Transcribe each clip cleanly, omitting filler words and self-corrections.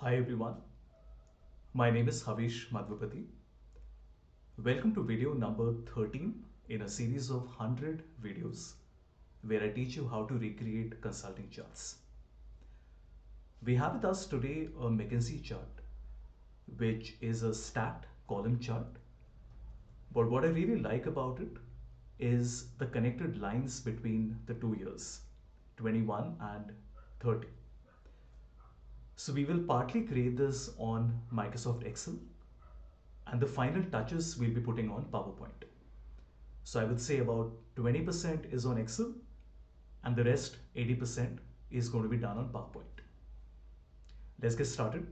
Hi everyone, my name is Havish Madhupati. Welcome to video number 13 in a series of 100 videos where I teach you how to recreate consulting charts. We have with us today a McKinsey chart, which is a stacked column chart. But what I really like about it is the connected lines between the 2 years, 21 and 30. So we will partly create this on Microsoft Excel, and the final touches we'll be putting on PowerPoint. So I would say about 20% is on Excel and the rest 80% is going to be done on PowerPoint. Let's get started.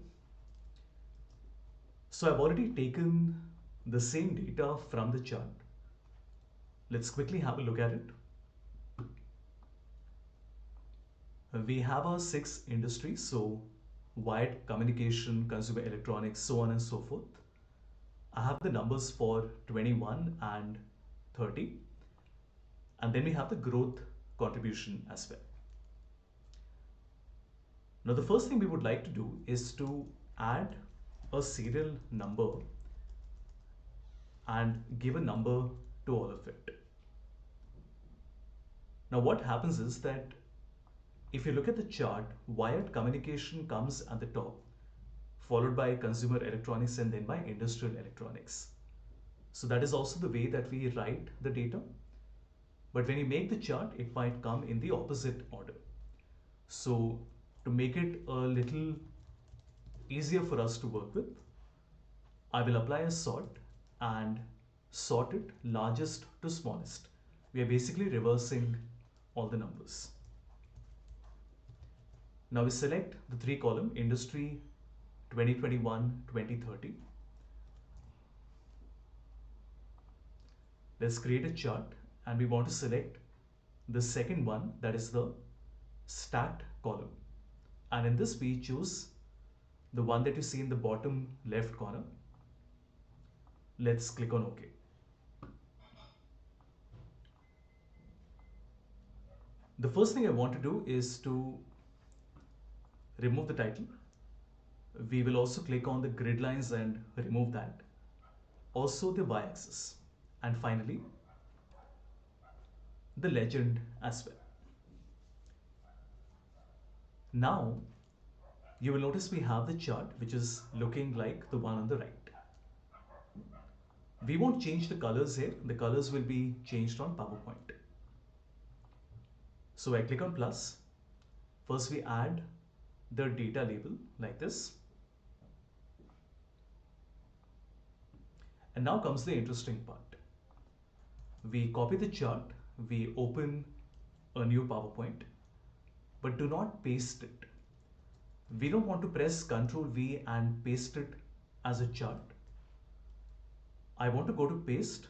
So I've already taken the same data from the chart. Let's quickly have a look at it. We have our 6 industries, so wired communication, consumer electronics, so on and so forth. I have the numbers for 21 and 30, and then we have the growth contribution as well. Now the first thing we would like to do is to add a serial number and give a number to all of it. Now what happens is that if you look at the chart, wired communication comes at the top, followed by consumer electronics and then by industrial electronics. So that is also the way that we write the data. But when you make the chart, it might come in the opposite order. So to make it a little easier for us to work with, I will apply a sort and sort it largest to smallest. We are basically reversing all the numbers. Now we select the 3 column industry 2021, 2030. Let's create a chart and we want to select the second one, that is the stacked column. And in this we choose the one that you see in the bottom left corner. Let's click on OK. The first thing I want to do is to remove the title. We will also click on the grid lines and remove that. Also the y-axis. And finally, the legend as well. Now, you will notice we have the chart which is looking like the one on the right. We won't change the colors here. The colors will be changed on PowerPoint. So I click on plus. First we add the data label like this. And now comes the interesting part. We copy the chart, we open a new PowerPoint, but do not paste it. We don't want to press Ctrl V and paste it as a chart. I want to go to paste,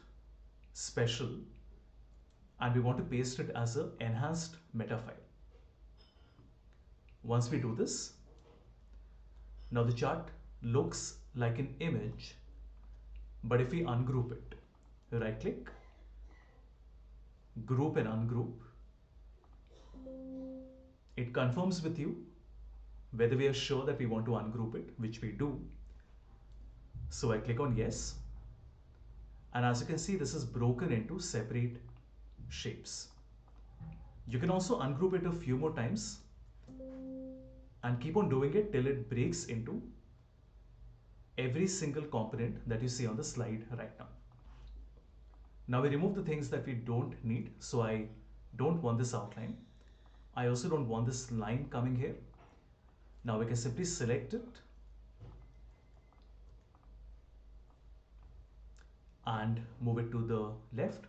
special, and we want to paste it as an enhanced meta file. Once we do this, now the chart looks like an image, but if we ungroup it, right click, group and ungroup, it confirms with you whether we are sure that we want to ungroup it, which we do. So I click on yes. And as you can see, this is broken into separate shapes. You can also ungroup it a few more times and keep on doing it till it breaks into every single component that you see on the slide right now. Now we remove the things that we don't need. So I don't want this outline. I also don't want this line coming here. Now we can simply select it and move it to the left.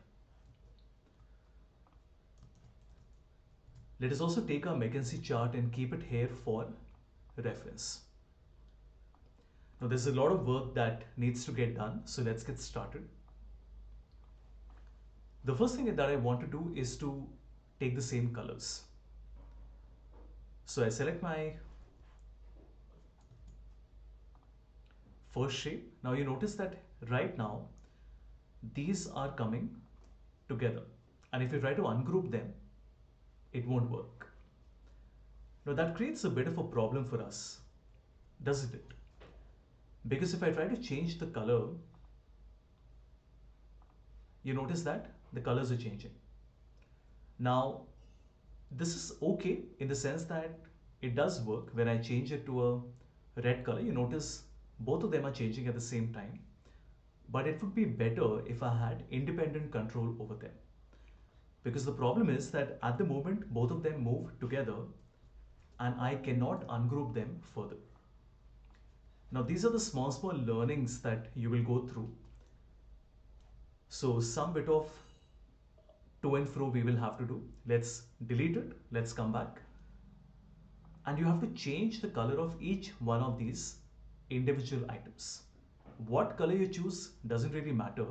Let us also take our McKinsey chart and keep it here for reference. Now there's a lot of work that needs to get done, so let's get started. The first thing that I want to do is to take the same colors. So I select my first shape. Now you notice that right now these are coming together, and if you try to ungroup them, it won't work. Now that creates a bit of a problem for us. doesn't it? Because if I try to change the color, you notice that the colors are changing. Now, this is okay in the sense that it does work. When I change it to a red color, you notice both of them are changing at the same time. But it would be better if I had independent control over them. Because the problem is that at the moment, both of them move together and I cannot ungroup them further. Now, these are the small learnings that you will go through. So some bit of to and fro we will have to do. Let's delete it. Let's come back. And you have to change the color of each one of these individual items. What color you choose doesn't really matter.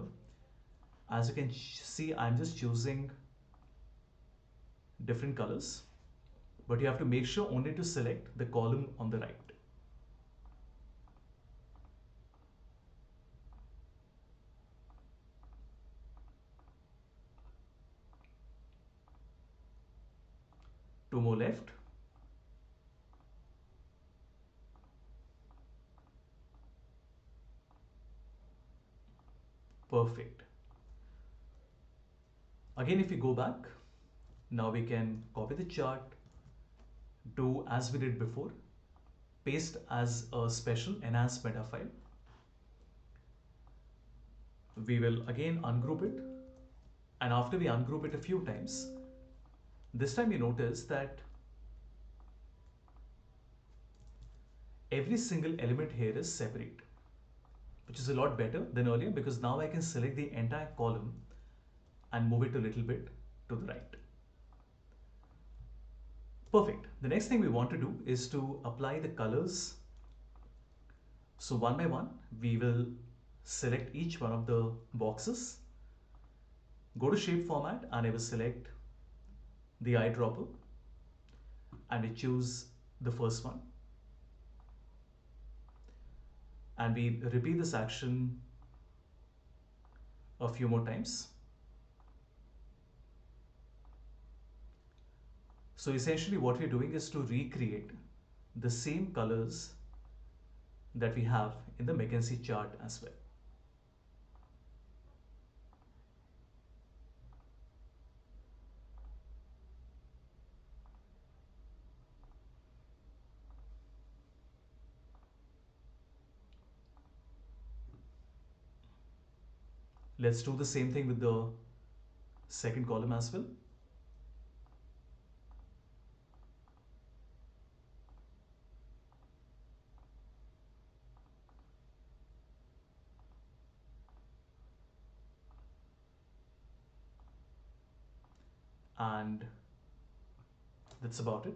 As you can see, I'm just choosing different colors, but you have to make sure only to select the column on the right. Two more left. Perfect. Again, if we go back, now we can copy the chart, do as we did before, paste as a special enhanced meta file. We will again ungroup it, and after we ungroup it a few times, this time you notice that every single element here is separate, which is a lot better than earlier because now I can select the entire column and move it a little bit to the right. Perfect. The next thing we want to do is to apply the colors. So one by one, we will select each one of the boxes, go to shape format, and I will select the eyedropper and I choose the first one. And we repeat this action a few more times. So essentially what we're doing is to recreate the same colors that we have in the McKinsey chart as well. Let's do the same thing with the second column as well. And that's about it.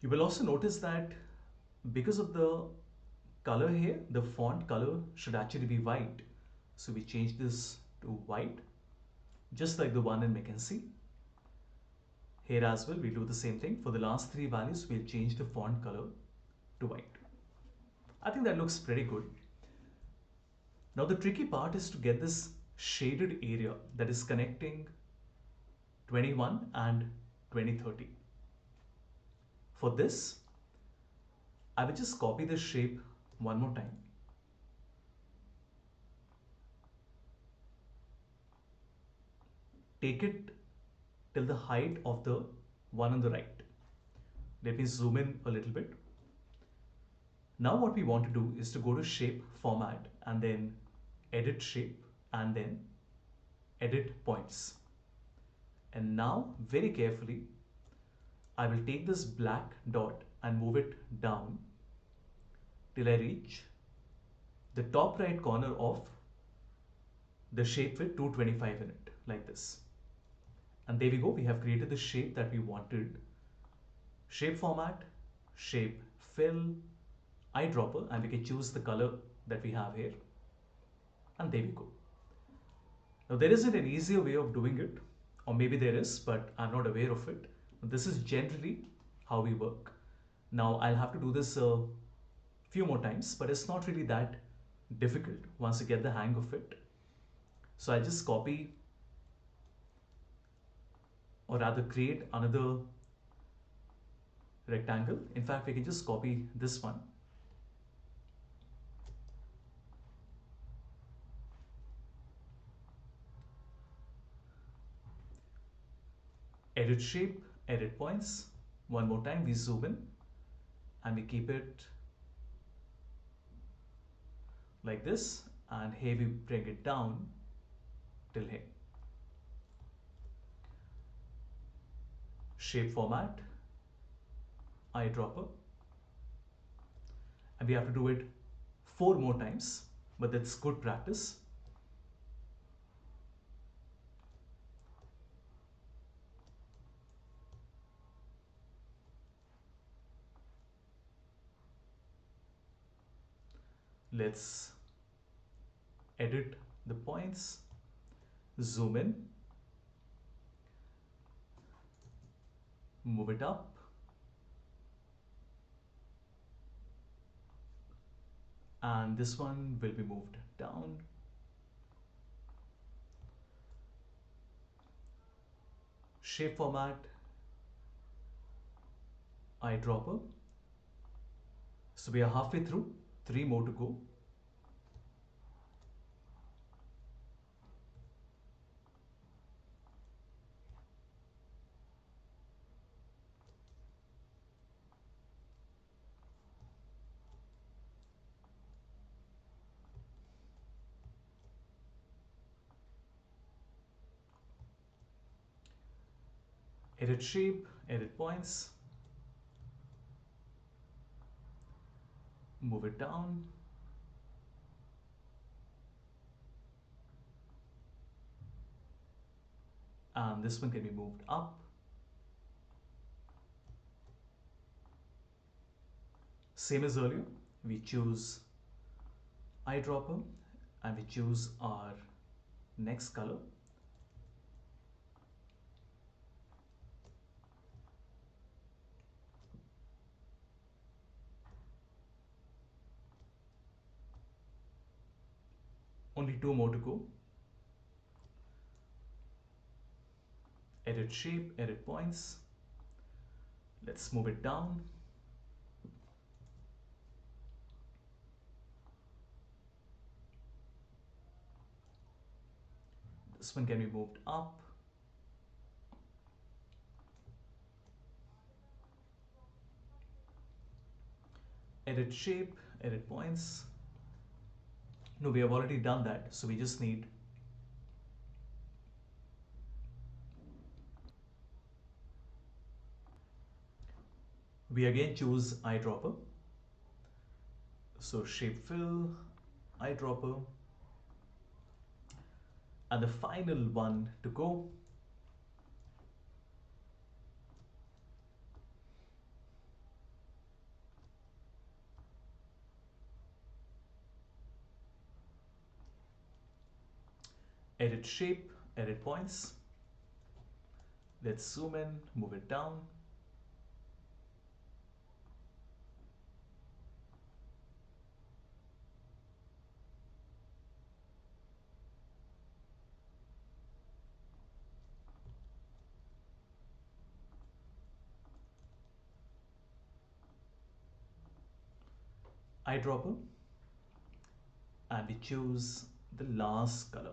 You will also notice that because of the color here, the font color should actually be white. So we change this to white, just like the one in McKinsey. Here as well, we do the same thing. For the last three values, we'll change the font color to white. I think that looks pretty good. Now the tricky part is to get this shaded area that is connecting 21 and 2030. For this, I will just copy this shape one more time. Take it till the height of the one on the right. Let me zoom in a little bit. Now what we want to do is to go to shape format and then edit shape and then edit points. And now very carefully, I will take this black dot and move it down till I reach the top right corner of the shape with 225 in it, like this. And there we go, we have created the shape that we wanted. Shape format, shape fill, eyedropper, and we can choose the color that we have here. And there we go. Now there isn't an easier way of doing it, or maybe there is, but I'm not aware of it. This is generally how we work. Now I'll have to do this a few more times, but it's not really that difficult once you get the hang of it. So I'll just copy, or rather create another rectangle. In fact, we can just copy this one Edit shape, edit points. One more time, we zoom in and we keep it like this, and here we bring it down till here. Shape format, eyedropper, and we have to do it 4 more times, but that's good practice. Let's edit the points, zoom in, move it up, and this one will be moved down. Shape format, eyedropper. So we are halfway through, 3 more to go. Edit shape, edit points, move it down, and this one can be moved up. Same as earlier, we choose eyedropper and we choose our next color. Only 2 more to go. Edit shape, edit points. Let's move it down. This one can be moved up. Edit shape, edit points. No, we have already done that, so we just need we again choose eyedropper. So shape fill, eyedropper, and the final one to go. Edit shape, edit points. Let's zoom in, move it down. Eyedropper, and we choose the last color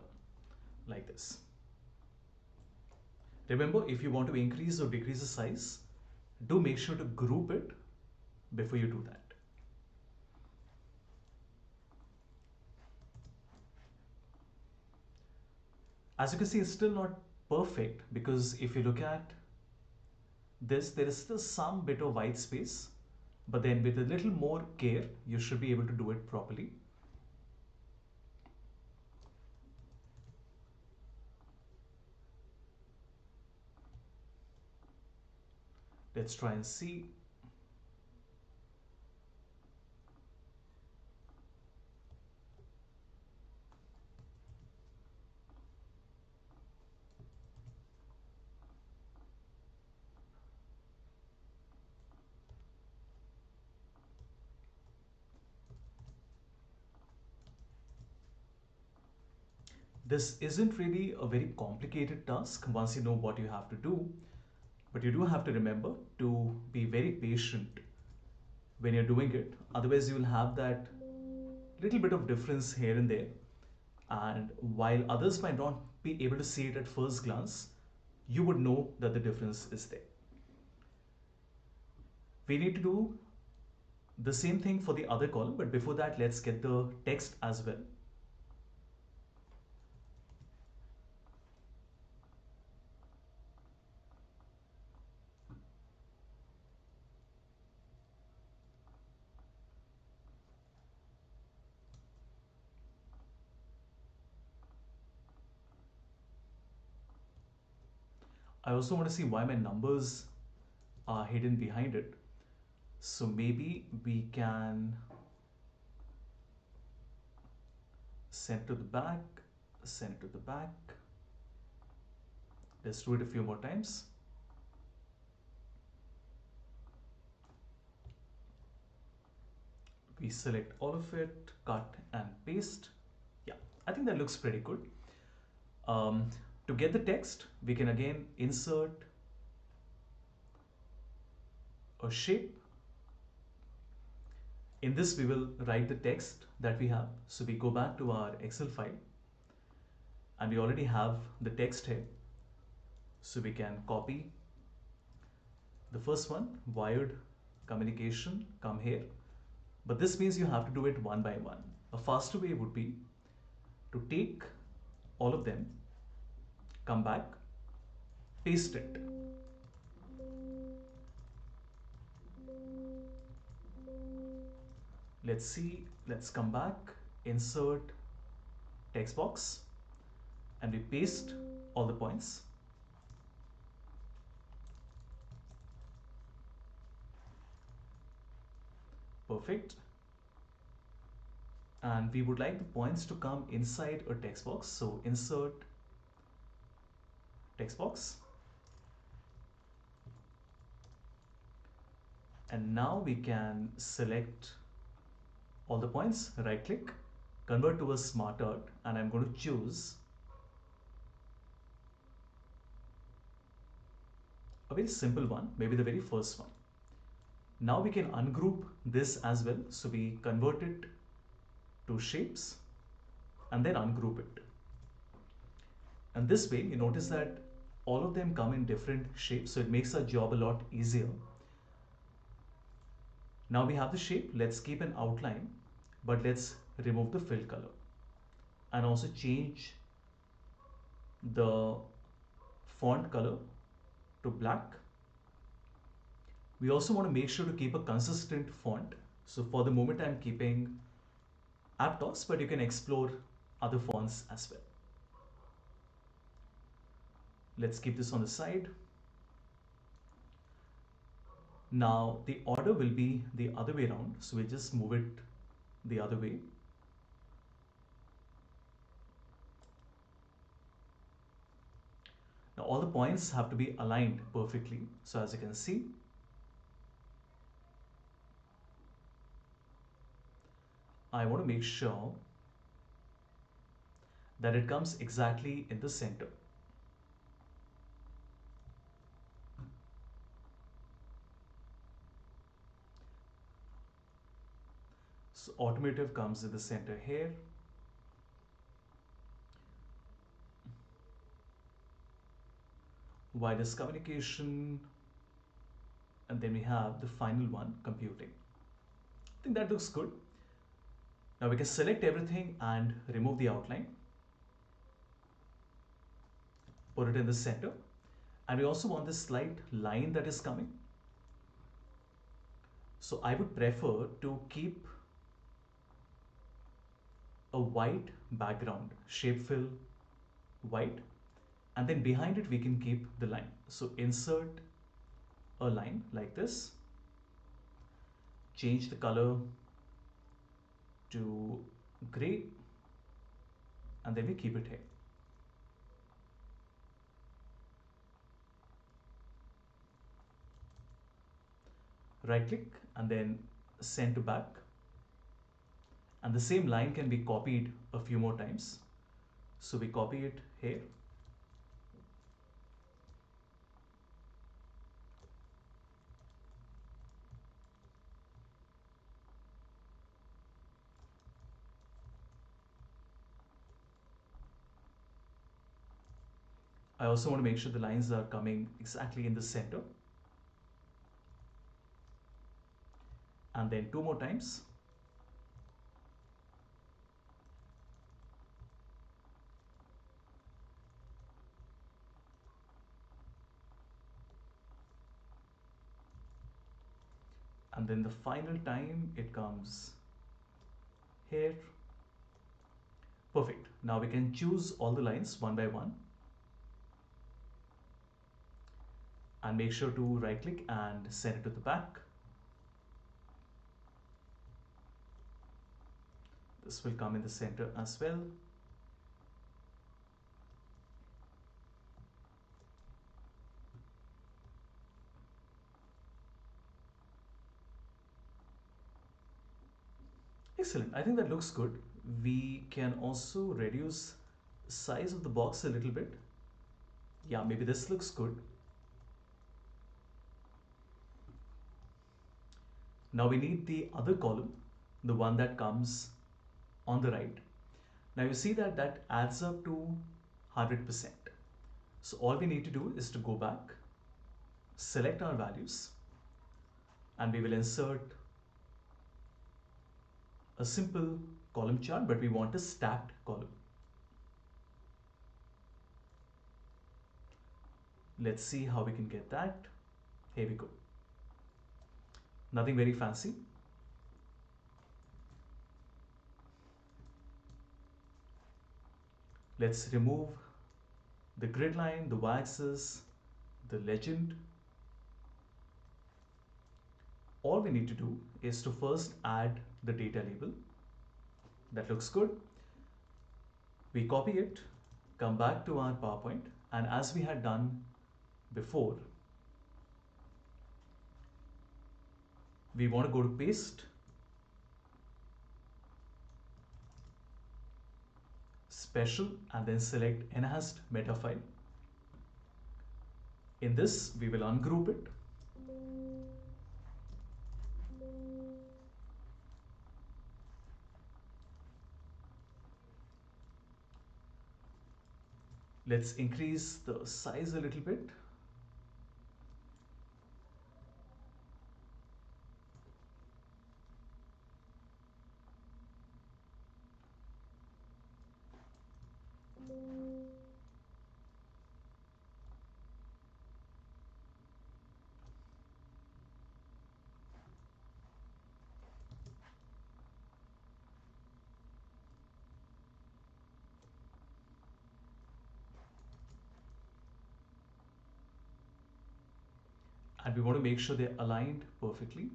like this. Remember, if you want to increase or decrease the size, do make sure to group it before you do that. As you can see, it's still not perfect, because if you look at this, there is still some bit of white space, but then with a little more care, you should be able to do it properly. Let's try and see. This isn't really a very complicated task once you know what you have to do, but you do have to remember to be very patient when you're doing it. Otherwise, you will have that little bit of difference here and there. And while others might not be able to see it at first glance, you would know that the difference is there. We need to do the same thing for the other column, but before that, let's get the text as well. I also want to see why my numbers are hidden behind it. So maybe we can send to the back, send to the back. Let's do it a few more times. We select all of it, cut and paste. Yeah, I think that looks pretty good. To get the text, we can again insert a shape. In this, we will write the text that we have. So we go back to our Excel file and we already have the text here. So we can copy the first one, wired communication, come here. But this means you have to do it one by one. A faster way would be to take all of them, come back, paste it. Let's see, let's come back, insert text box, and we paste all the points. Perfect. And we would like the points to come inside a text box. So insert text box. And now we can select all the points, right click, convert to a smart art, and I'm going to choose a very simple one, maybe the very first one. Now we can ungroup this as well. So we convert it to shapes and then ungroup it. And this way you notice that all of them come in different shapes, so it makes our job a lot easier. Now we have the shape, let's keep an outline, but let's remove the fill color and also change the font color to black. We also want to make sure to keep a consistent font. So for the moment I'm keeping Aptos, but you can explore other fonts as well. Let's keep this on the side. Now the order will be the other way around. So we just move it the other way. Now all the points have to be aligned perfectly. So as you can see, I want to make sure that it comes exactly in the center. So automotive comes in the center here. Wireless communication, and then we have the final one, computing. I think that looks good. Now we can select everything and remove the outline, put it in the center, and we also want this slight line that is coming. So I would prefer to keep a white background, shape fill white, and then behind it we can keep the line. So insert a line like this, change the color to gray, and then we keep it here. Right click and then send to back, and the same line can be copied a few more times. So we copy it here, I also want to make sure the lines are coming exactly in the center. And then two more times. And then the final time it comes here. Perfect. Now we can choose all the lines one by one and make sure to right click and send it to the back. This will come in the center as well. Excellent. I think that looks good. We can also reduce size of the box a little bit. Yeah, maybe this looks good. Now we need the other column, the one that comes on the right. Now you see that that adds up to 100%. So all we need to do is to go back, select our values, and we will insert a simple column chart, but we want a stacked column. Let's see how we can get that. Here we go. Nothing very fancy. Let's remove the grid line, the y-axis, the legend. All we need to do is to first add the data label. That looks good. We copy it, come back to our PowerPoint, and as we had done before, we want to go to paste, special, and then select enhanced meta file. In this, we will ungroup it. Let's increase the size a little bit. And we want to make sure they're aligned perfectly.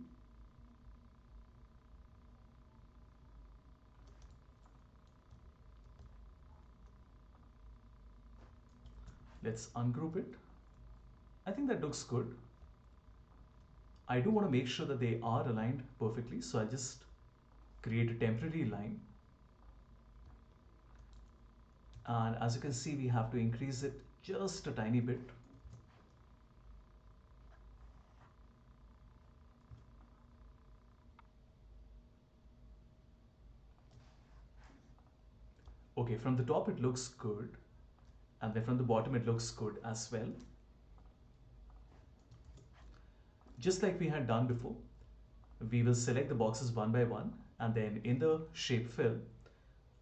Let's ungroup it. I think that looks good. I do want to make sure that they are aligned perfectly, so I'll just create a temporary line. And as you can see, we have to increase it just a tiny bit. Okay, from the top it looks good, and then from the bottom it looks good as well. Just like we had done before, we will select the boxes one by one, and then in the shape fill,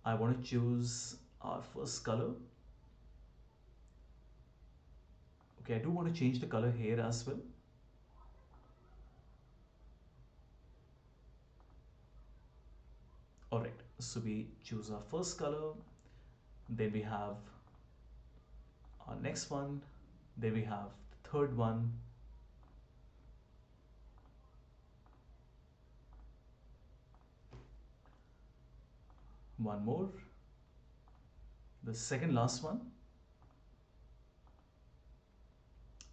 I want to choose our first color. Okay, I do want to change the color here as well. Alright, so we choose our first color, then we have our next one, then we have the third one, one more, the second last one,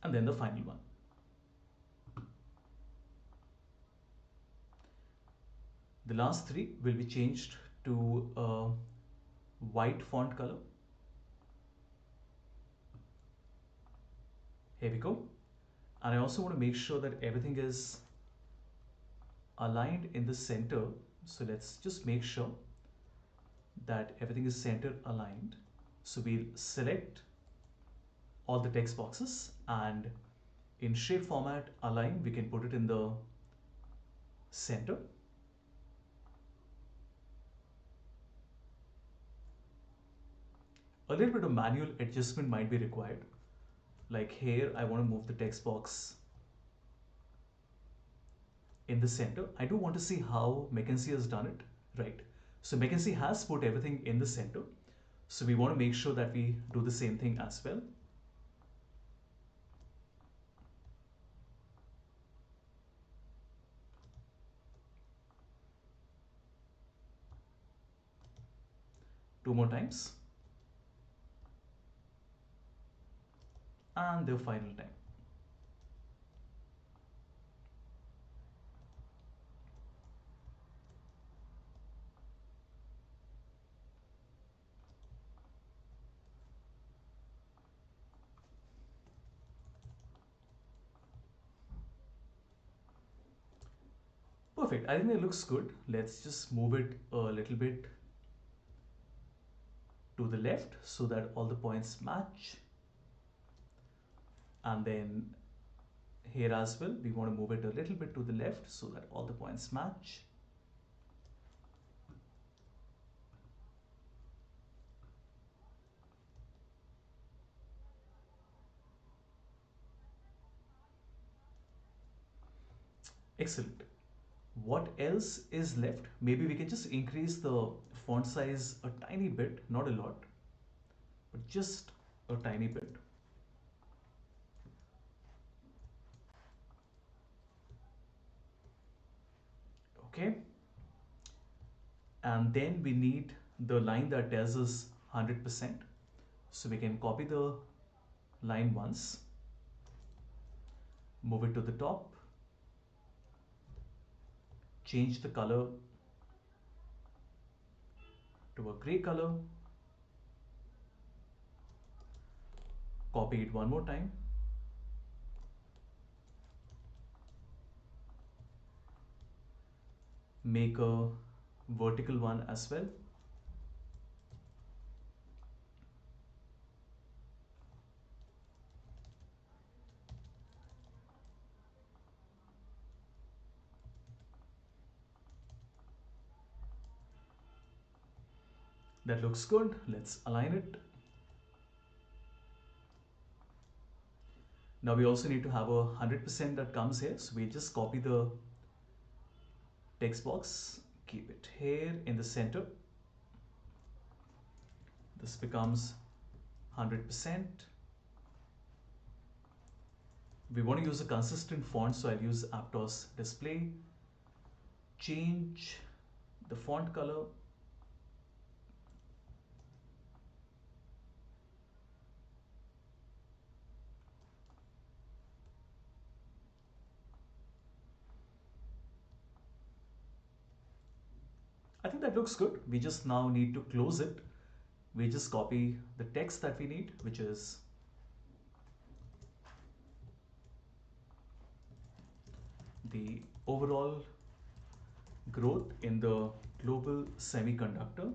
and then the final one. The last three will be changed to a white font color. Here we go. And I also want to make sure that everything is aligned in the center. So let's just make sure that everything is center aligned. So we'll select all the text boxes, and in shape format align, we can put it in the center. A little bit of manual adjustment might be required. Like here, I want to move the text box in the center. I do want to see how McKinsey has done it, right? So McKinsey has put everything in the center. So we want to make sure that we do the same thing as well. Two more times. And the final time. Perfect. I think it looks good. Let's just move it a little bit to the left so that all the points match. And then here as well, we want to move it a little bit to the left so that all the points match. Excellent. What else is left? Maybe we can just increase the font size a tiny bit, not a lot, but just a tiny bit. Okay. And then we need the line that tells us 100%. So we can copy the line once, move it to the top, change the color to a gray color, copy it one more time, make a vertical one as well. That looks good. Let's align it. Now we also need to have a 100% that comes here. So we just copy the text box, keep it here in the center. This becomes 100%. We want to use a consistent font, so I'll use Aptos display. Change the font color. I think that looks good. We just now need to close it. We just copy the text that we need, which is the overall growth in the global semiconductor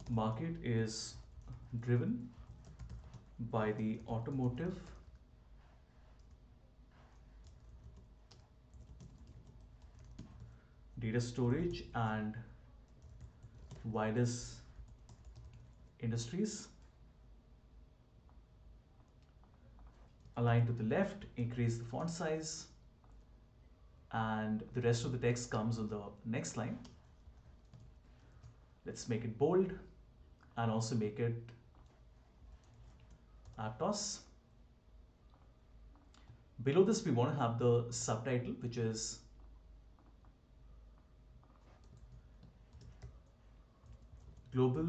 market is driven by the automotive, data storage, and wireless industries. Align to the left, increase the font size, and the rest of the text comes on the next line. Let's make it bold and also make it Aptos. Below this, we want to have the subtitle, which is Global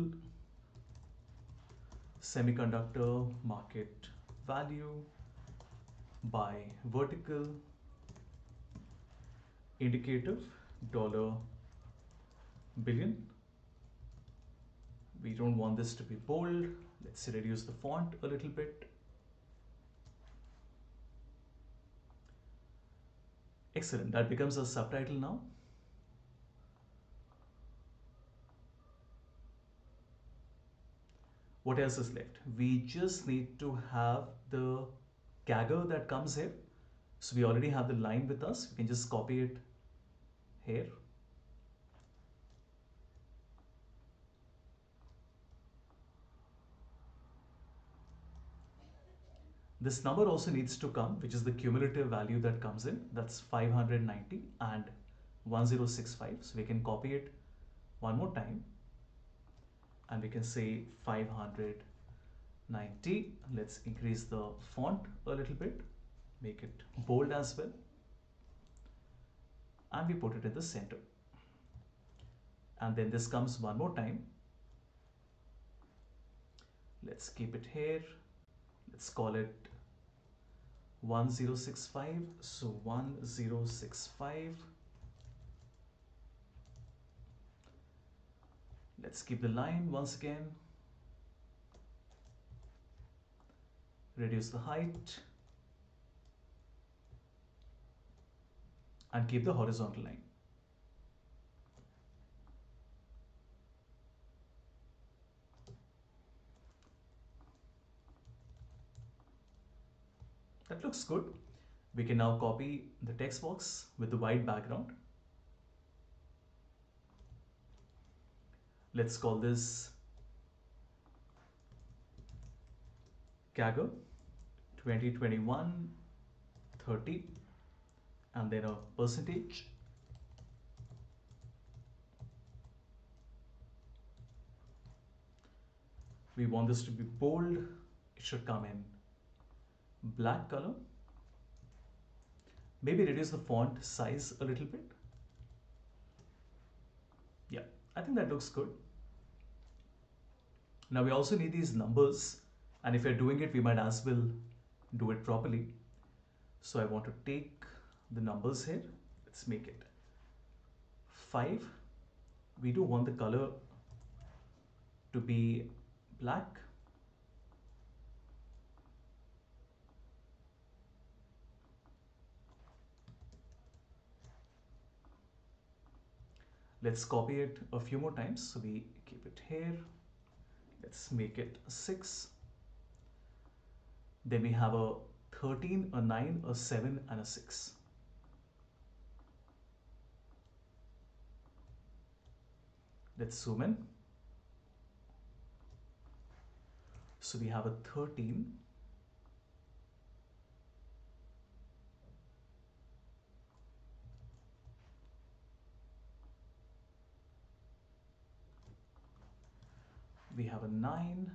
Semiconductor Market Value by Vertical Indicative $billion. We don't want this to be bold. Let's reduce the font a little bit. Excellent. That becomes a subtitle now. What else is left? We just need to have the Kaggle that comes here. So we already have the line with us. We can just copy it here. This number also needs to come, which is the cumulative value that comes in. That's 590 and 1065. So we can copy it one more time and we can say 590. Let's increase the font a little bit, make it bold as well, and we put it in the center. And then this comes one more time. Let's keep it here. Let's call it 1065. So 1065. Let's keep the line once again. Reduce the height and keep the horizontal line. That looks good. We can now copy the text box with the white background. Let's call this Kaggle 2021 30 and then a percentage. We want this to be bold. It should come in black color. Maybe reduce the font size a little bit. Yeah, I think that looks good. Now we also need these numbers, and if we're doing it, we might as well do it properly. So I want to take the numbers here. Let's make it 5. We do want the color to be black. Let's copy it a few more times. So we keep it here. Let's make it 6. Then we have a 13, a 9, a 7 and a 6. Let's zoom in. So we have a 13. We have a 9.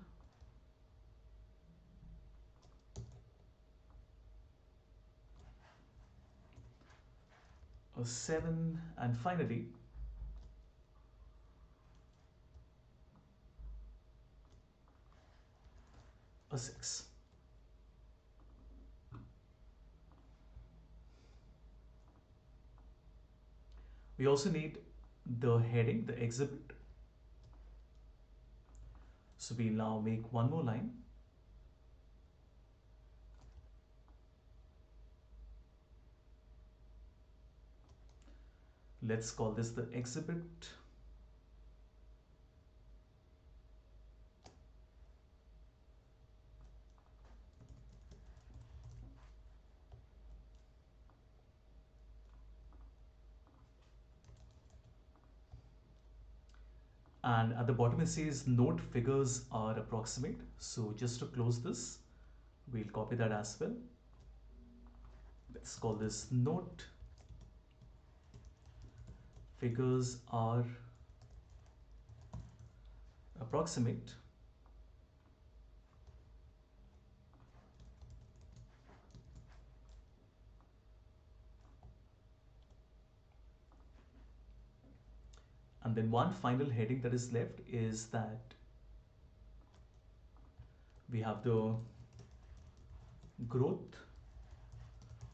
A 7 and finally a 6. We also need the heading, the exhibit. So we now make one more line. Let's call this the exhibit. And at the bottom it says note figures are approximate. So just to close this, we'll copy that as well. Let's call this note figures are approximate. And then one final heading that is left is that we have the growth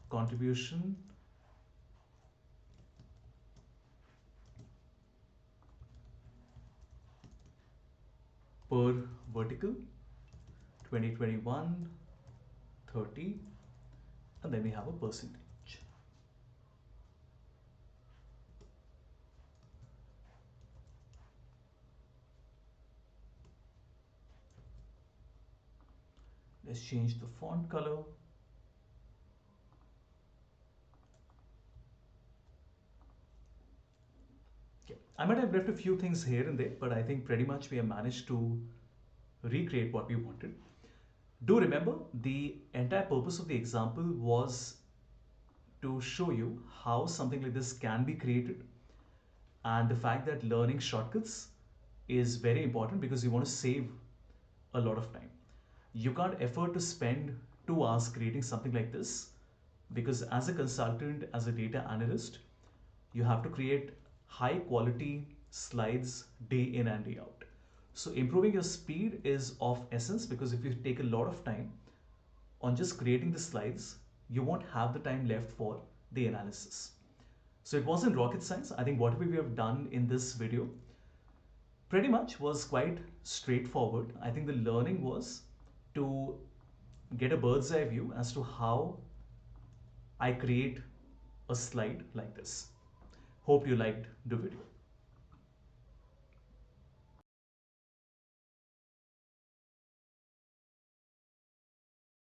contribution per vertical 2021 30 and then we have a percentage. Let's change the font color. Okay. I might have left a few things here and there, but I think pretty much we have managed to recreate what we wanted. Do remember, the entire purpose of the example was to show you how something like this can be created, and the fact that learning shortcuts is very important because you want to save a lot of time. You can't afford to spend 2 hours creating something like this because as a consultant, as a data analyst, you have to create high quality slides day in and day out. So improving your speed is of essence, because if you take a lot of time on just creating the slides, you won't have the time left for the analysis. So it wasn't rocket science. I think whatever we have done in this video pretty much was quite straightforward. I think the learning was to get a bird's eye view as to how I create a slide like this. Hope you liked the video.